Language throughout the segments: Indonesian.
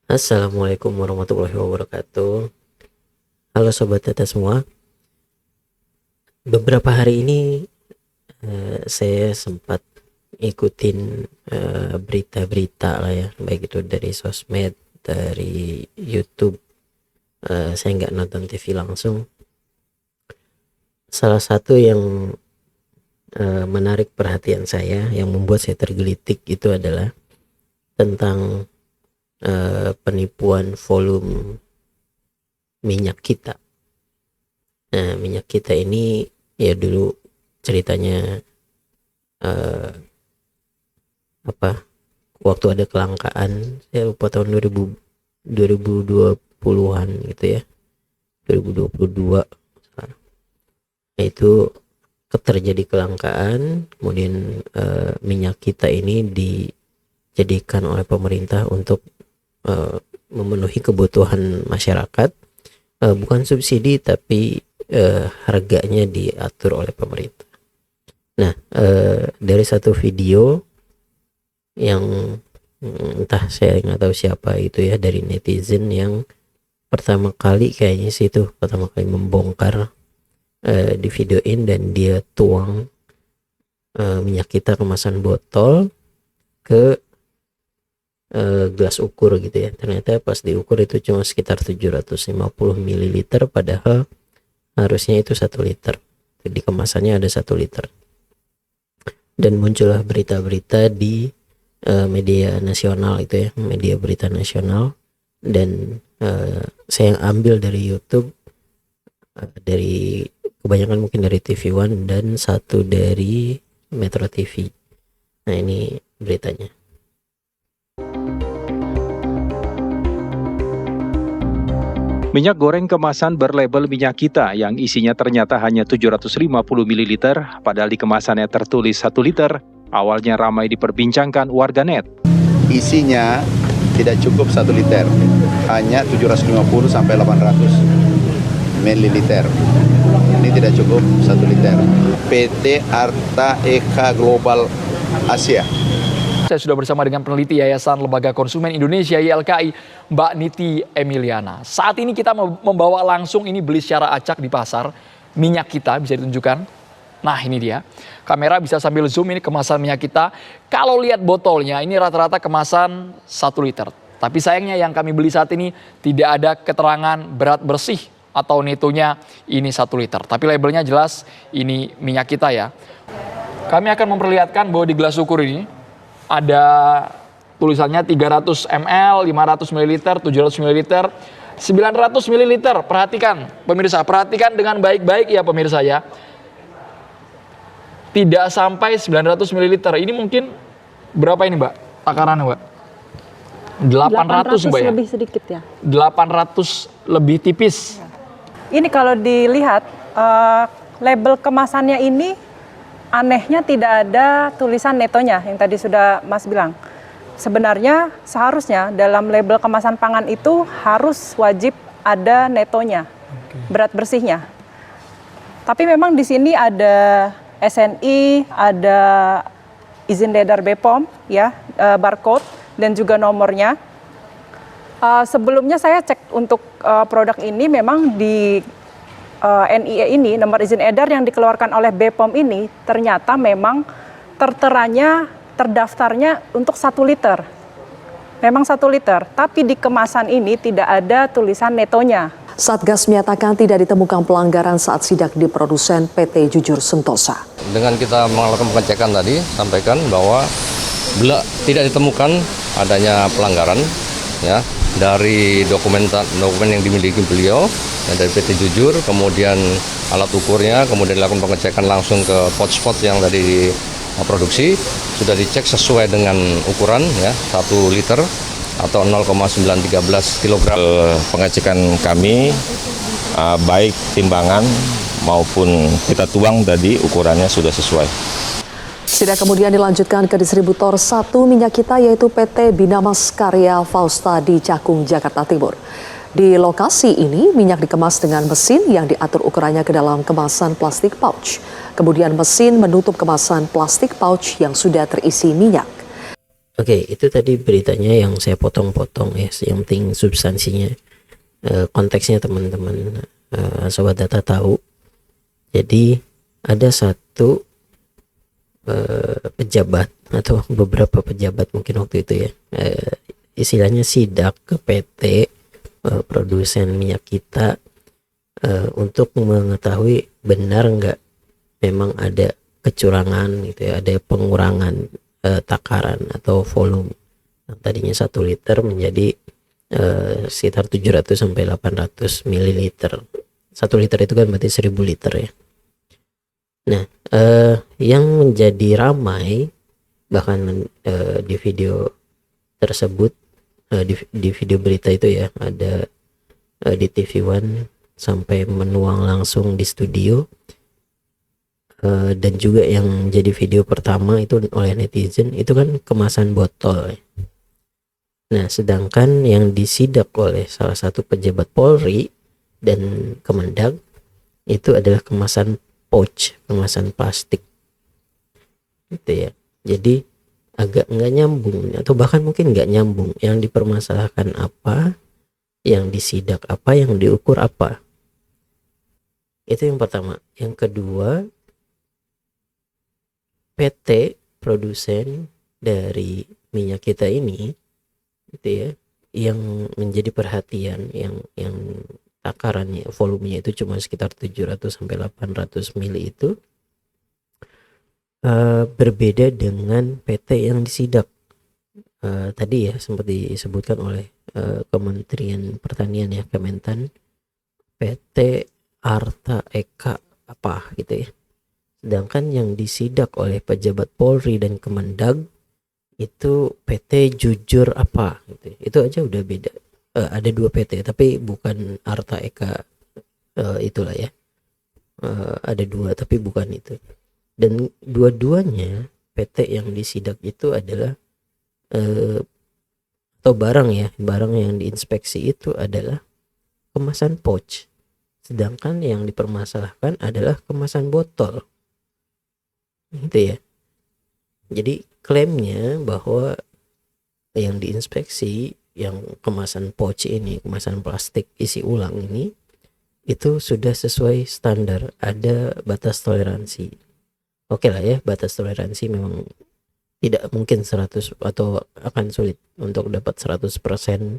Assalamualaikum warahmatullahi wabarakatuh. Halo Sobat Data semua. Beberapa hari ini saya sempat ikutin berita-berita lah ya, baik itu dari sosmed, dari YouTube. Saya nggak nonton TV langsung. Salah satu yang menarik perhatian saya, yang membuat saya tergelitik itu adalah tentang penipuan volume minyak kita. Nah, minyak kita ini ya dulu ceritanya waktu ada kelangkaan, saya lupa tahun 2020-an gitu ya, 2022. Nah, itu terjadi kelangkaan, kemudian minyak kita ini dijadikan oleh pemerintah untuk memenuhi kebutuhan masyarakat, bukan subsidi tapi harganya diatur oleh pemerintah. Nah, dari satu video yang entah, saya nggak tahu siapa itu ya, dari netizen yang pertama kali kayaknya sih itu pertama kali membongkar di videoin, dan dia tuang minyak kita kemasan botol ke gelas ukur gitu ya. Ternyata pas diukur itu cuma sekitar 750 ml, padahal harusnya itu 1 liter. Di kemasannya ada 1 liter. Dan muncullah berita-berita di media nasional itu ya, media berita nasional. Dan saya ambil dari YouTube, dari kebanyakan mungkin dari TV One dan satu dari Metro TV. Nah, ini beritanya. Minyak goreng kemasan berlabel minyak kita yang isinya ternyata hanya 750 ml, padahal di kemasannya tertulis 1 liter, awalnya ramai diperbincangkan warganet. Isinya tidak cukup 1 liter, hanya 750 sampai 800 ml. Ini tidak cukup 1 liter. PT Arta Eka Global Asia. Saya sudah bersama dengan peneliti Yayasan Lembaga Konsumen Indonesia YLKI, Mbak Niti Emiliana. Saat ini kita membawa langsung ini beli secara acak di pasar minyak kita, bisa ditunjukkan. Nah, ini dia. Kamera bisa sambil zoom, ini kemasan minyak kita. Kalau lihat botolnya, ini rata-rata kemasan 1 liter. Tapi sayangnya yang kami beli saat ini tidak ada keterangan berat bersih atau netonya ini 1 liter. Tapi labelnya jelas ini minyak kita ya. Kami akan memperlihatkan bahwa di gelas ukur ini ada tulisannya 300 ml, 500 ml, 700 ml, 900 ml. Perhatikan pemirsa, perhatikan dengan baik-baik ya pemirsa ya. Tidak sampai 900 ml. Ini mungkin berapa ini Mbak? Takarannya Mbak? 800 Mbak ya? Lebih sedikit ya. 800 lebih tipis. Ini kalau dilihat label kemasannya ini anehnya tidak ada tulisan netonya yang tadi sudah Mas bilang. Sebenarnya seharusnya dalam label kemasan pangan itu harus wajib ada netonya, berat bersihnya. Tapi memang di sini ada SNI, ada izin edar BPOM, ya, barcode dan juga nomornya. Sebelumnya saya cek untuk produk ini memang di NIE ini, nomor izin edar yang dikeluarkan oleh BPOM ini ternyata memang terdaftarnya untuk 1 liter. Memang 1 liter, tapi di kemasan ini tidak ada tulisan netonya. Satgas menyatakan tidak ditemukan pelanggaran saat sidak di produsen PT Jujur Sentosa. Dengan kita melakukan pengecekan tadi, sampaikan bahwa tidak ditemukan adanya pelanggaran ya dari dokumen yang dimiliki beliau, dari PT Jujur, kemudian alat ukurnya, kemudian dilakukan pengecekan langsung ke pot-spot yang tadi diproduksi, sudah dicek sesuai dengan ukuran ya, 1 liter atau 0,913 kg. Pengecekan kami baik timbangan maupun kita tuang tadi ukurannya sudah sesuai. Sidak kemudian dilanjutkan ke distributor 1 minyak kita yaitu PT Binamas Karya Fausta di Cakung, Jakarta Timur. Di lokasi ini minyak dikemas dengan mesin yang diatur ukurannya ke dalam kemasan plastik pouch. Kemudian mesin menutup kemasan plastik pouch yang sudah terisi minyak. Oke, itu tadi beritanya yang saya potong-potong ya, yang penting substansinya, konteksnya teman-teman sobat data tahu. Jadi ada satu pejabat atau beberapa pejabat mungkin waktu itu ya, istilahnya sidak ke PT produsen minyak kita untuk mengetahui benar nggak memang ada kecurangan gitu ya, ada pengurangan takaran atau volume yang tadinya 1 liter menjadi sekitar 700 sampai 800 mililiter. 1 liter itu kan berarti 1000 liter ya. Nah, yang menjadi ramai bahkan di video tersebut, di video berita itu ya, ada di TV One sampai menuang langsung di studio, dan juga yang jadi video pertama itu oleh netizen itu kan kemasan botol ya. Nah, sedangkan yang disidak oleh salah satu pejabat Polri dan Kemendag itu adalah kemasan pouch, kemasan plastik gitu ya. Jadi agak nggak nyambung, atau bahkan mungkin nggak nyambung, yang dipermasalahkan apa, yang disidak apa, yang diukur apa. Itu yang pertama. Yang kedua, PT produsen dari minyak kita ini gitu ya, yang menjadi perhatian, yang takarannya, volumenya itu cuma sekitar 700 sampai 800 mili itu berbeda dengan PT yang disidak. Tadi ya sempat disebutkan oleh Kementerian Pertanian ya, Kementan, PT Arta Eka apa gitu ya. Sedangkan yang disidak oleh pejabat Polri dan Kemendag itu PT Jujur apa gitu. Itu aja udah beda. Ada 2 PT tapi bukan Arta Eka, itulah ya. Ada 2 tapi bukan itu. Dan dua-duanya PT yang disidak itu adalah atau barang yang diinspeksi itu adalah kemasan pouch. Sedangkan yang dipermasalahkan adalah kemasan botol. Gitu ya. Jadi klaimnya bahwa yang diinspeksi, yang kemasan pouch ini, kemasan plastik isi ulang ini, itu sudah sesuai standar, ada batas toleransi. Oke lah ya, batas toleransi memang tidak mungkin 100 atau akan sulit untuk dapat 100%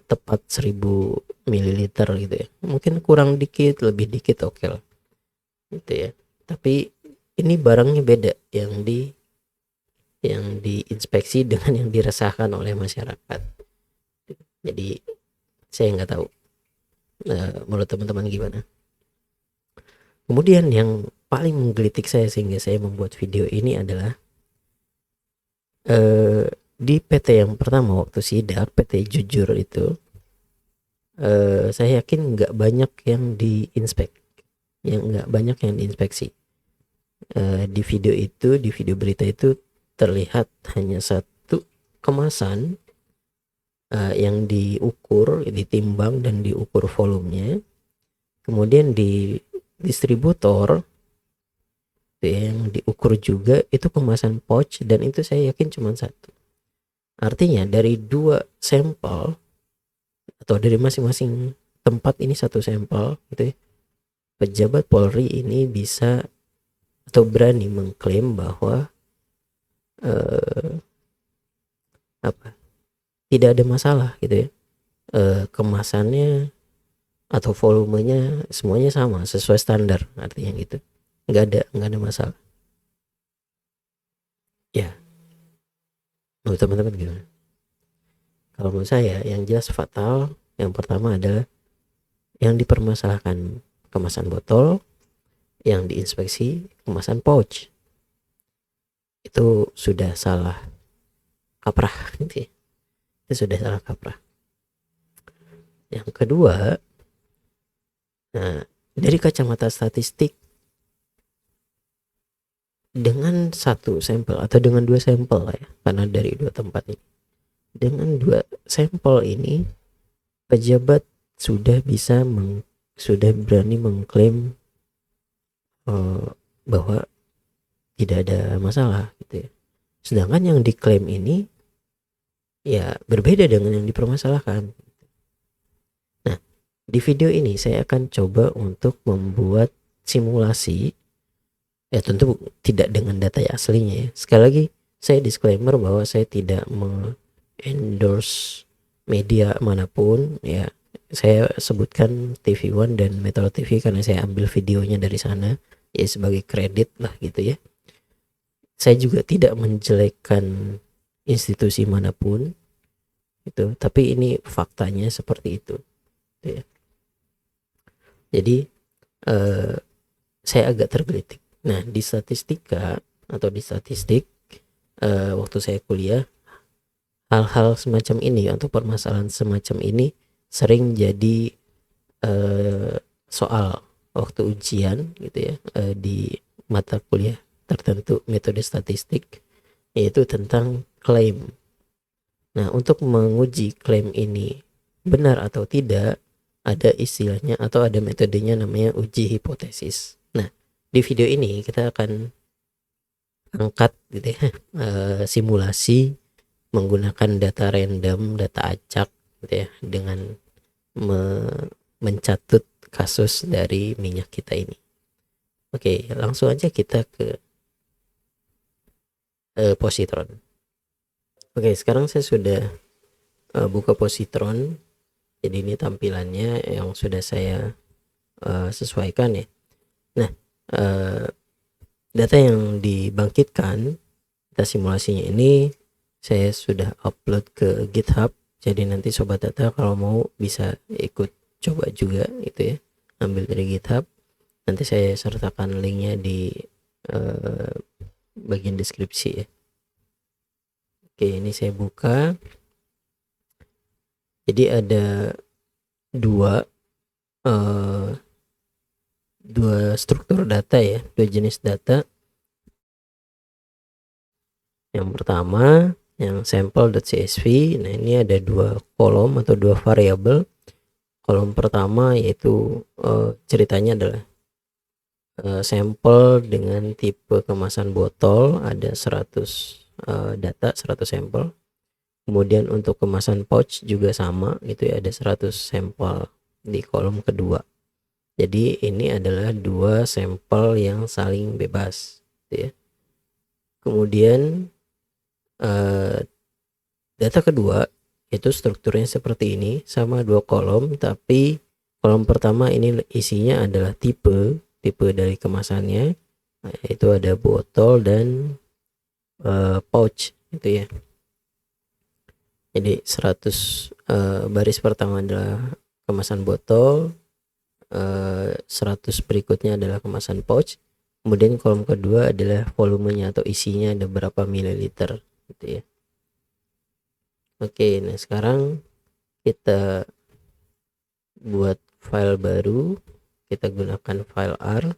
tepat 1000 mililiter gitu ya. Mungkin kurang dikit, lebih dikit oke lah. Gitu ya. Tapi ini barangnya beda, yang diinspeksi dengan yang dirasakan oleh masyarakat. Jadi saya nggak tahu menurut teman-teman gimana. Kemudian yang paling menggelitik saya sehingga saya membuat video ini adalah di PT yang pertama waktu sidak, PT Jujur itu, saya yakin nggak banyak yang diinspeksi. Di video itu, di video berita itu terlihat hanya satu kemasan yang diukur, ditimbang dan diukur volumenya. Kemudian di distributor yang diukur juga itu kemasan pouch, dan itu saya yakin cuma satu. Artinya dari 2 sampel atau dari masing-masing tempat ini 1 sampel gitu ya, pejabat Polri ini bisa atau berani mengklaim bahwa tidak ada masalah gitu ya, kemasannya atau volumenya semuanya sama, sesuai standar, artinya gitu, nggak ada masalah ya. Menurut teman-teman gimana? Kalau menurut saya yang jelas fatal, yang pertama adalah yang dipermasalahkan kemasan botol, yang diinspeksi kemasan pouch. Itu sudah salah kaprah gitu ya. Itu sudah salah kaprah. Yang kedua, nah, dari kacamata statistik, dengan 1 sampel atau dengan 2 sampel lah ya, karena dari 2 tempat ini, dengan 2 sampel ini pejabat sudah berani mengklaim bahwa tidak ada masalah gitu ya. Sedangkan yang diklaim ini ya berbeda dengan yang dipermasalahkan. Nah, di video ini saya akan coba untuk membuat simulasi, ya tentu tidak dengan data aslinya ya. Sekali lagi saya disclaimer bahwa saya tidak endorse media manapun ya. Saya sebutkan TV One dan Metro TV karena saya ambil videonya dari sana ya, sebagai kredit lah gitu ya. Saya juga tidak menjelekkan institusi manapun itu, tapi ini faktanya seperti itu gitu ya. Jadi saya agak tergelitik. Nah, di statistika atau di statistik waktu saya kuliah, hal-hal semacam ini atau permasalahan semacam ini sering jadi soal waktu ujian gitu ya, di mata kuliah tertentu metode statistik, yaitu tentang klaim. Nah, untuk menguji klaim ini benar atau tidak, ada istilahnya atau ada metodenya namanya uji hipotesis. Nah, di video ini kita akan angkat gitu ya, simulasi menggunakan data random, data acak gitu ya, dengan mencatut kasus dari minyak kita ini. Oke, langsung aja kita ke positron. Oke, sekarang saya sudah buka positron. Jadi ini tampilannya yang sudah saya sesuaikan ya. Nah, data yang dibangkitkan, data simulasinya ini saya sudah upload ke GitHub. Jadi nanti sobat data kalau mau bisa ikut coba juga gitu ya, ambil dari GitHub. Nanti saya sertakan linknya di bagian deskripsi ya. Oke, ini saya buka. Jadi ada dua struktur data ya, dua jenis data. Yang pertama yang sample.csv. Nah, ini ada dua kolom atau dua variabel. Kolom pertama yaitu ceritanya adalah sampel dengan tipe kemasan botol, ada 100 data, 100 sampel. Kemudian untuk kemasan pouch juga sama gitu ya, ada 100 sampel di kolom kedua. Jadi ini adalah dua sampel yang saling bebas gitu ya. Kemudian data kedua itu strukturnya seperti ini, sama dua kolom, tapi kolom pertama ini isinya adalah tipe dari kemasannya, itu ada botol dan pouch gitu ya. Jadi 100 baris pertama adalah kemasan botol, 100 berikutnya adalah kemasan pouch, kemudian kolom kedua adalah volumenya atau isinya ada berapa mililiter gitu ya. Oke, nah sekarang kita buat file baru, kita gunakan file R.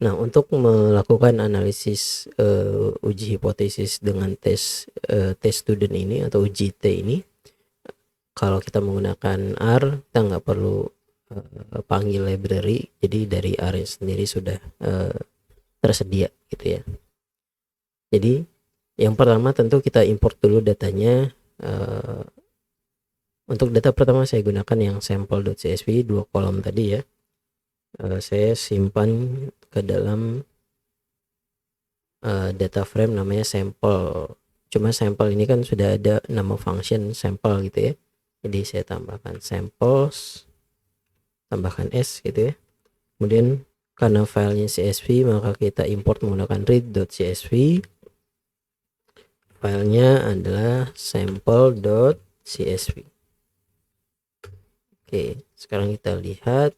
Nah, untuk melakukan analisis uji hipotesis dengan tes student ini atau uji T ini, kalau kita menggunakan R, kita nggak perlu panggil library, jadi dari R sendiri sudah tersedia gitu ya. Jadi yang pertama tentu kita import dulu datanya. Untuk data pertama saya gunakan yang sample.csv, dua kolom tadi ya. Saya simpan ke dalam data frame namanya sample. Cuma sample ini kan sudah ada nama function sample gitu ya. Jadi saya tambahkan samples, tambahkan s gitu ya. Kemudian karena filenya CSV, maka kita import menggunakan read.csv. Filenya adalah sample.csv. Oke, sekarang kita lihat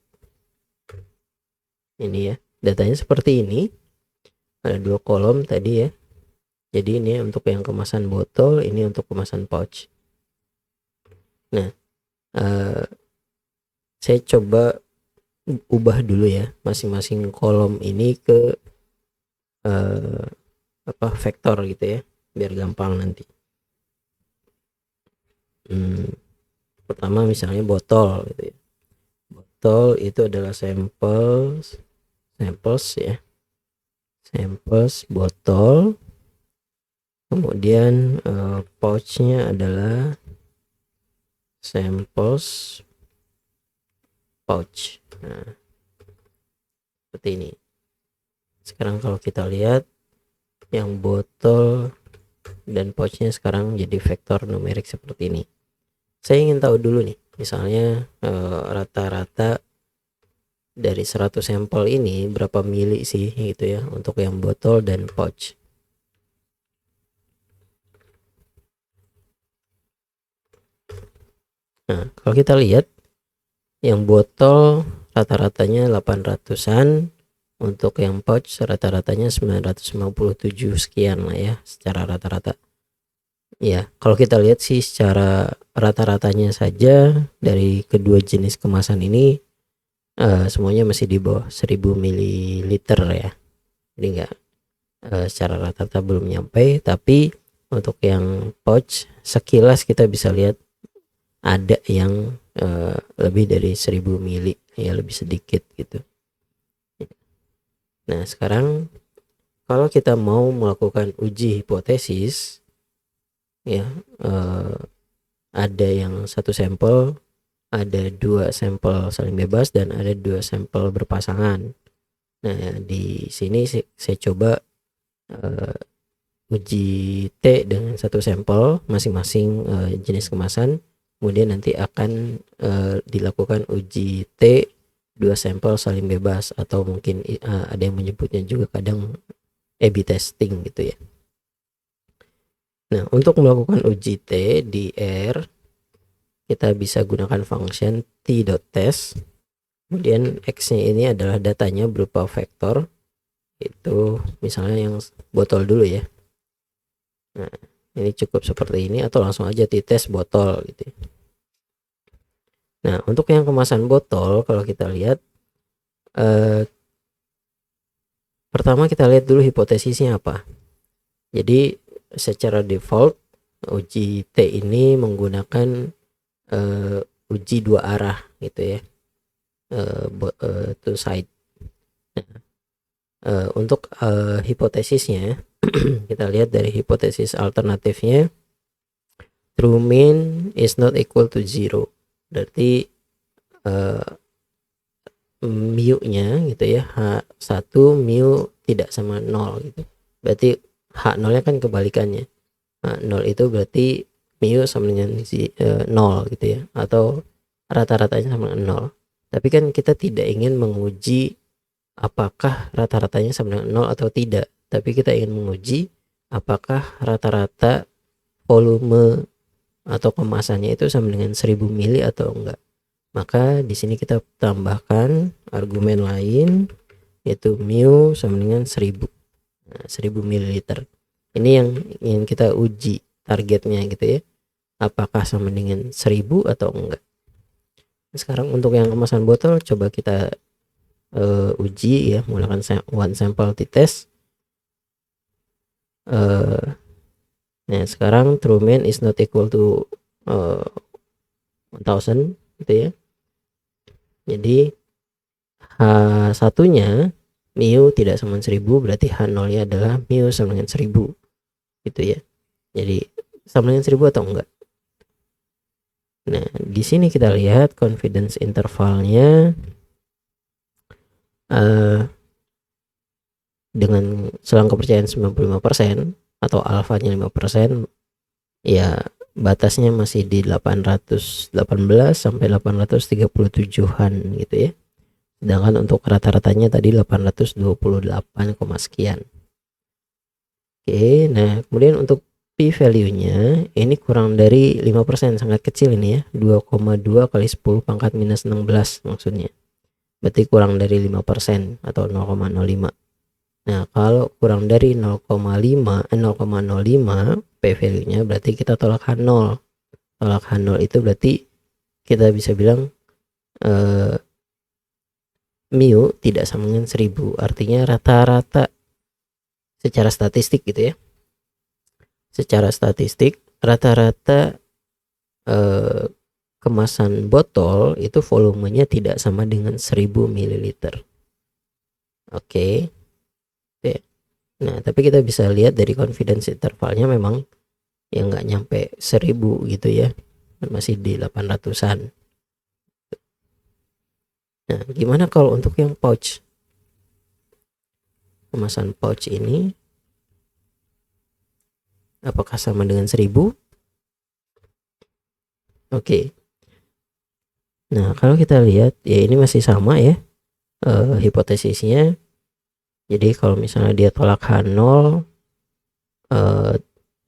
ini ya, datanya seperti ini, ada dua kolom tadi ya. Jadi ini untuk yang kemasan botol, ini untuk kemasan pouch. Nah, saya coba ubah dulu ya masing-masing kolom ini ke vektor gitu ya, biar gampang nanti. Pertama misalnya botol gitu ya. Botol itu adalah samples ya. Samples botol. Kemudian pouchnya adalah samples pouch. Nah, seperti ini. Sekarang kalau kita lihat yang botol dan pouchnya sekarang jadi vektor numerik seperti ini. Saya ingin tahu dulu nih, misalnya rata-rata dari 100 sampel ini berapa mili sih gitu ya untuk yang botol dan pouch. Nah, kalau kita lihat yang botol rata-ratanya 800-an, untuk yang pouch rata-ratanya 957 sekian lah ya secara rata-rata. Ya, kalau kita lihat sih secara rata-ratanya saja dari kedua jenis kemasan ini semuanya masih di bawah 1000 ml ya. Jadi enggak secara rata-rata belum nyampe, tapi untuk yang pouch sekilas kita bisa lihat ada yang lebih dari 1000 mili ya, lebih sedikit gitu. Nah, sekarang kalau kita mau melakukan uji hipotesis ya, ada yang satu sampel, ada 2 sampel saling bebas, dan ada 2 sampel berpasangan. Nah, di sini saya coba uji T dengan satu sampel masing-masing jenis kemasan. Kemudian nanti akan dilakukan uji T 2 sampel saling bebas, atau mungkin ada yang menyebutnya juga kadang A/B testing gitu ya. Nah, untuk melakukan uji T di R, kita bisa gunakan function t.test. Kemudian X-nya ini adalah datanya berupa vektor, itu misalnya yang botol dulu ya. Nah, ini cukup seperti ini, atau langsung aja t-test botol gitu ya. Nah, untuk yang kemasan botol, kalau kita lihat pertama kita lihat dulu hipotesisnya apa. Jadi secara default uji T ini menggunakan uji 2 arah gitu ya, two side. Nah, untuk hipotesisnya kita lihat dari hipotesis alternatifnya, true mean is not equal to 0. Berarti mu nya gitu ya, H1 mu tidak sama 0 gitu. Berarti H0 nya kan kebalikannya. H0 itu berarti mu sama dengan 0 gitu ya, atau rata-ratanya sama dengan 0. Tapi kan kita tidak ingin menguji apakah rata-ratanya sama dengan 0 atau tidak, tapi kita ingin menguji apakah rata-rata volume atau kemasannya itu sama dengan 1000 mili atau enggak. Maka di sini kita tambahkan argumen lain, yaitu mu sama dengan 1000. Nah, 1000 ml. Ini yang ingin kita uji targetnya gitu ya. Apakah sama dengan 1000 atau enggak. Sekarang untuk yang kemasan botol coba kita uji ya, menggunakan one sample t-test. Nah, sekarang true mean is not equal to 1000 gitu ya. Jadi H1 nya mu tidak sama dengan 1000, berarti H0 nya adalah mu sama dengan 1000 gitu ya. Jadi sama dengan 1000 atau enggak. Nah, di sini kita lihat confidence intervalnya dengan selang kepercayaan 95% atau alfanya 5%, ya batasnya masih di 818 sampai 837-an gitu ya. Sedangkan untuk rata-ratanya tadi 828, sekian. Oke, nah kemudian untuk p value-nya ini kurang dari 5%, sangat kecil ini ya, 2,2 kali 10 pangkat minus 16 maksudnya. Berarti kurang dari 5% atau 0,05. Nah, kalau kurang dari 0,05 p value-nya berarti kita tolak H0. Tolak H0 itu berarti kita bisa bilang mu tidak sama dengan 1000. Artinya rata-rata secara statistik gitu ya. Secara statistik rata-rata kemasan botol itu volumenya tidak sama dengan 1000 ml. Oke. Nah, tapi kita bisa lihat dari confidence intervalnya memang yang nggak nyampe 1000 gitu ya, masih di 800-an. Nah, gimana kalau untuk yang pouch? Kemasan pouch ini apakah sama dengan 1000? Oke. Nah, kalau kita lihat ya ini masih sama ya hipotesisnya. Jadi kalau misalnya dia tolak H0,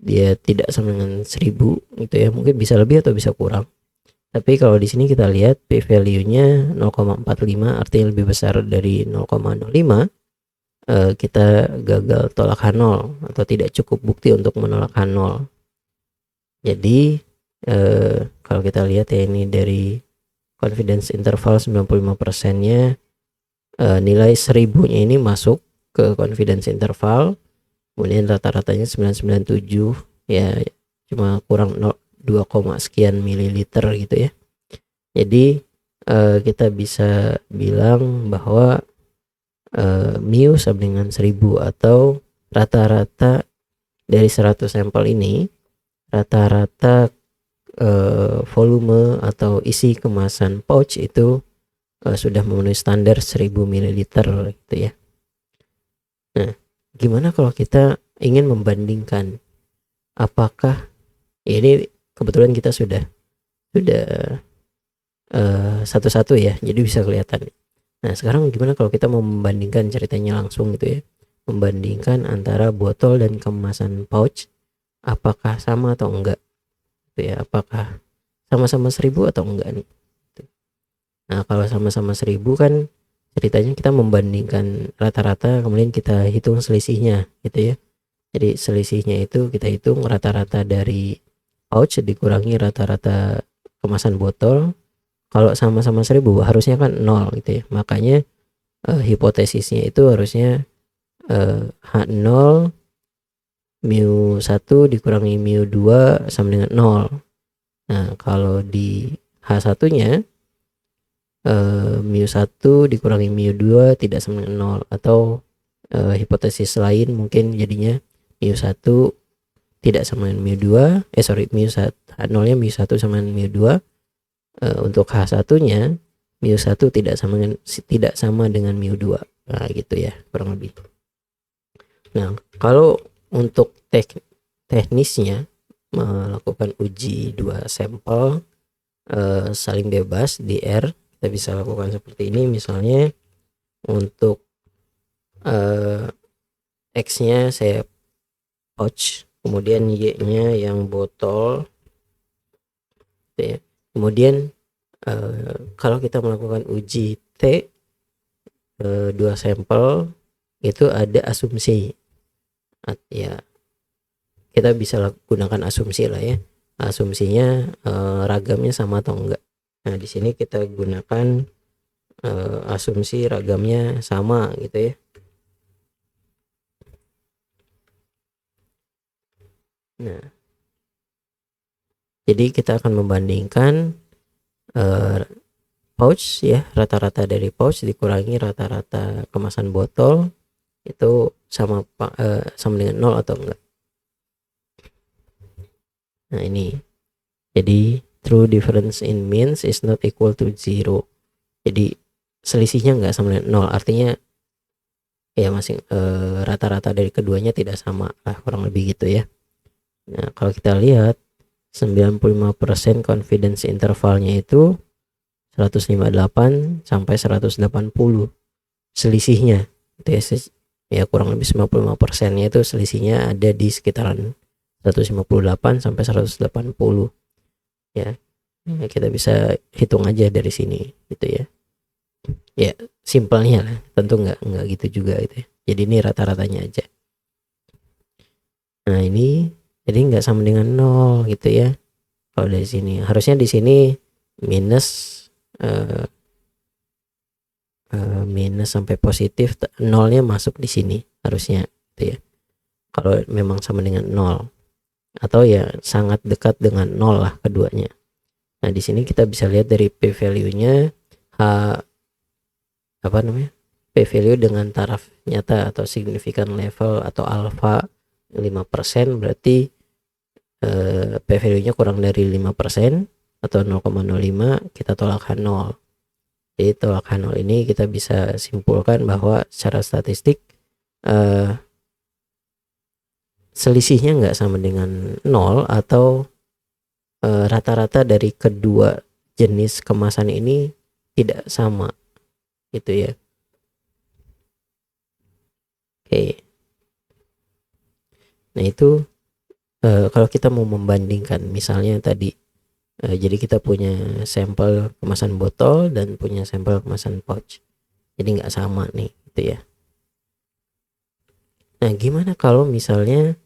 dia tidak sama dengan 1000 gitu ya, mungkin bisa lebih atau bisa kurang. Tapi kalau di sini kita lihat p value-nya 0,45, artinya lebih besar dari 0,05, kita gagal tolak H0 atau tidak cukup bukti untuk menolak H0. Jadi kalau kita lihat ya, ini dari confidence interval 95%-nya, nilai 1000-nya ini masuk ke confidence interval, kemudian rata-ratanya 997 ya, cuma kurang 2, sekian mililiter gitu ya. Jadi kita bisa bilang bahwa mu sama dengan 1000 atau rata-rata dari 100 sampel ini, rata-rata volume atau isi kemasan pouch itu sudah memenuhi standar 1000 ml gitu ya. Nah, gimana kalau kita ingin membandingkan apakah ya, ini kebetulan kita sudah satu-satu ya, jadi bisa kelihatan. Nah, sekarang gimana kalau kita mau membandingkan ceritanya langsung gitu ya, membandingkan antara botol dan kemasan pouch, apakah sama atau enggak gitu ya, apakah sama-sama 1000 atau enggak nih. Nah, kalau sama-sama 1000 kan ceritanya kita membandingkan rata-rata, kemudian kita hitung selisihnya gitu ya. Jadi selisihnya itu kita hitung rata-rata dari pouch dikurangi rata-rata kemasan botol. Kalau sama-sama 1000 harusnya kan 0 gitu ya. Makanya hipotesisnya itu harusnya H0 mu1 dikurangi mu2 sama dengan 0. Nah, kalau di H1-nya mu1 dikurangi mu2 tidak sama dengan 0, atau hipotesis lain mungkin jadinya mu1 tidak sama dengan mu2, mu1 H0-nya mu1 sama dengan mu2. Untuk H1-nya mu1 tidak sama dengan mu2. Nah, gitu ya kurang lebih. Nah, kalau untuk teknisnya melakukan uji 2 sampel saling bebas di R, kita bisa lakukan seperti ini. Misalnya untuk X-nya saya pouch, kemudian Y-nya yang botol gitu ya. Kemudian kalau kita melakukan uji T 2 sampel itu ada asumsi ya, kita bisa gunakan asumsi lah ya, asumsinya ragamnya sama atau enggak. Nah, di sini kita gunakan asumsi ragamnya sama gitu ya. Nah, jadi kita akan membandingkan pouch ya, rata-rata dari pouch dikurangi rata-rata kemasan botol, itu sama dengan 0 atau enggak. Nah, ini jadi true difference in means is not equal to 0. Jadi selisihnya enggak sama dengan 0, artinya ya masing rata-rata dari keduanya tidak sama lah, kurang lebih gitu ya. Nah, kalau kita lihat 95% confidence intervalnya itu 158 sampai 180 selisihnya itu ya, kurang lebih 95%-nya itu selisihnya ada di sekitaran 158 sampai 180 ya. Nah, kita bisa hitung aja dari sini gitu ya. Ya, simpelnya lah, tentu nggak gitu juga gitu ya. Jadi ini rata-ratanya aja. Nah, ini jadi nggak sama dengan 0 gitu ya. Kalau dari sini harusnya di sini minus minus sampai positif, 0-nya masuk di sini harusnya gitu ya. Kalau memang sama dengan 0 atau ya sangat dekat dengan 0 lah keduanya. Nah, di sini kita bisa lihat dari p value-nya p-value dengan taraf nyata atau significant level atau alpha 5%, berarti p-value-nya kurang dari 5% atau 0,05, kita tolak H0. Jadi tolak H0 ini kita bisa simpulkan bahwa secara statistik selisihnya nggak sama dengan 0 atau rata-rata dari kedua jenis kemasan ini tidak sama gitu ya. Oke. Nah itu kalau kita mau membandingkan misalnya tadi, jadi kita punya sampel kemasan botol dan punya sampel kemasan pouch, jadi nggak sama nih gitu ya. Nah gimana kalau misalnya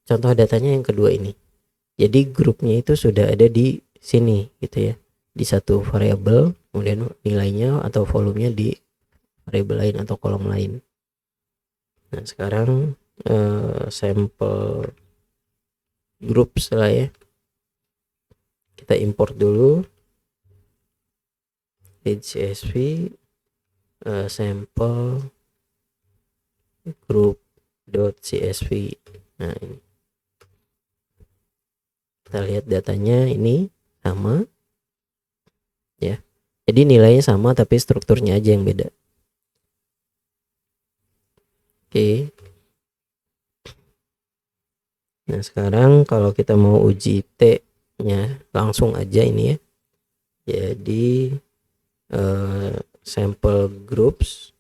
contoh datanya yang kedua ini, jadi grupnya itu sudah ada di sini gitu ya, di satu variabel, kemudian nilainya atau volumenya di variabel lain atau kolom lain. Nah sekarang sampel group lah ya, kita import dulu di CSV sampel group.csv. Nah ini kita lihat datanya ini sama ya, jadi nilainya sama tapi strukturnya aja yang beda. Oke. Nah sekarang kalau kita mau uji T nya langsung aja ini ya, jadi sampel groups,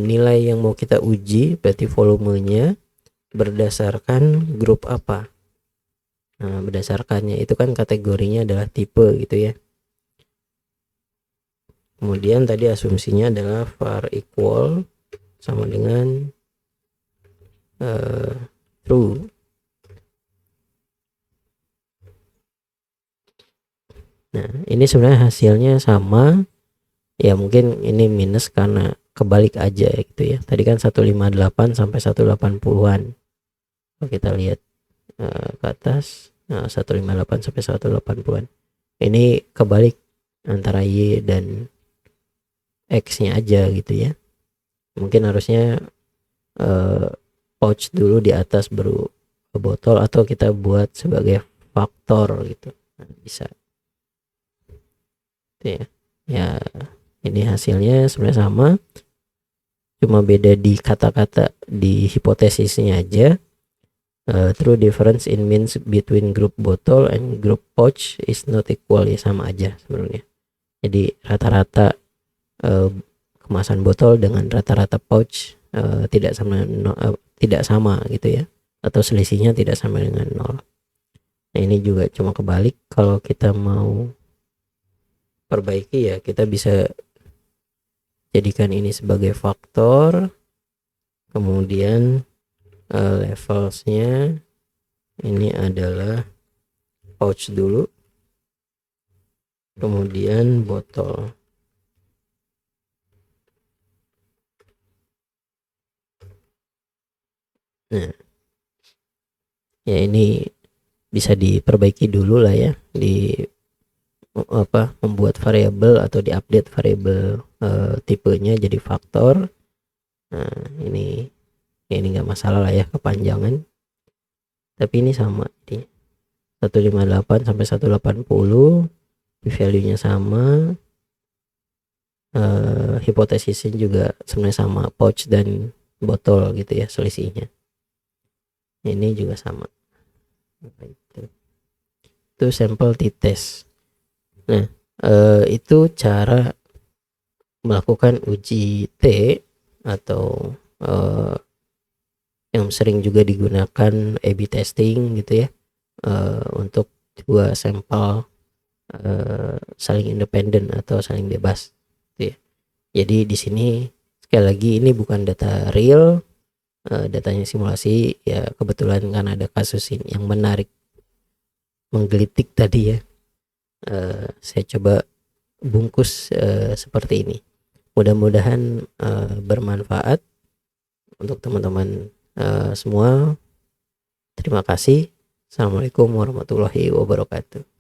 nilai yang mau kita uji berarti volumenya berdasarkan grup apa. Nah berdasarkannya itu kan kategorinya adalah tipe gitu ya. Kemudian tadi asumsinya adalah var equal sama dengan true. Nah ini sebenarnya hasilnya sama ya, mungkin ini minus karena kebalik aja gitu ya. Tadi kan 158 sampai 180-an. Kalau kita lihat ke atas, 158 sampai 180-an. Ini kebalik antara Y dan X nya aja gitu ya. Mungkin harusnya pouch dulu di atas baru botol, atau kita buat sebagai faktor gitu. Nah, bisa gitu ya. Ya ini hasilnya sebenarnya sama, cuma beda di kata-kata di hipotesisnya aja. True difference in means between group bottle and group pouch is not equal, ya sama aja sebenarnya. Jadi rata-rata kemasan botol dengan rata-rata pouch tidak sama gitu ya, atau selisihnya tidak sama dengan 0. Nah ini juga cuma kebalik. Kalau kita mau perbaiki ya kita bisa jadikan ini sebagai faktor, kemudian levelsnya ini adalah pouch dulu, kemudian botol. Nah ya ini bisa diperbaiki dulu lah ya, di membuat variabel atau diupdate variabel tipenya jadi faktor. Nah ini nggak masalah lah ya kepanjangan, tapi ini sama, jadi 158 sampai 180 value nya sama, hipotesisnya juga sebenarnya sama, pouch dan botol gitu ya selisihnya. Ini juga sama. Itu sampel t-test. Nah itu cara melakukan uji T, atau yang sering juga digunakan A/B testing gitu ya, untuk dua sampel saling independen atau saling bebas gitu ya. Jadi di sini sekali lagi ini bukan data real, datanya simulasi ya. Kebetulan kan ada kasus ini yang menarik, menggelitik tadi ya, saya coba bungkus seperti ini. Mudah-mudahan bermanfaat untuk teman-teman semua. Terima kasih. Assalamualaikum warahmatullahi wabarakatuh.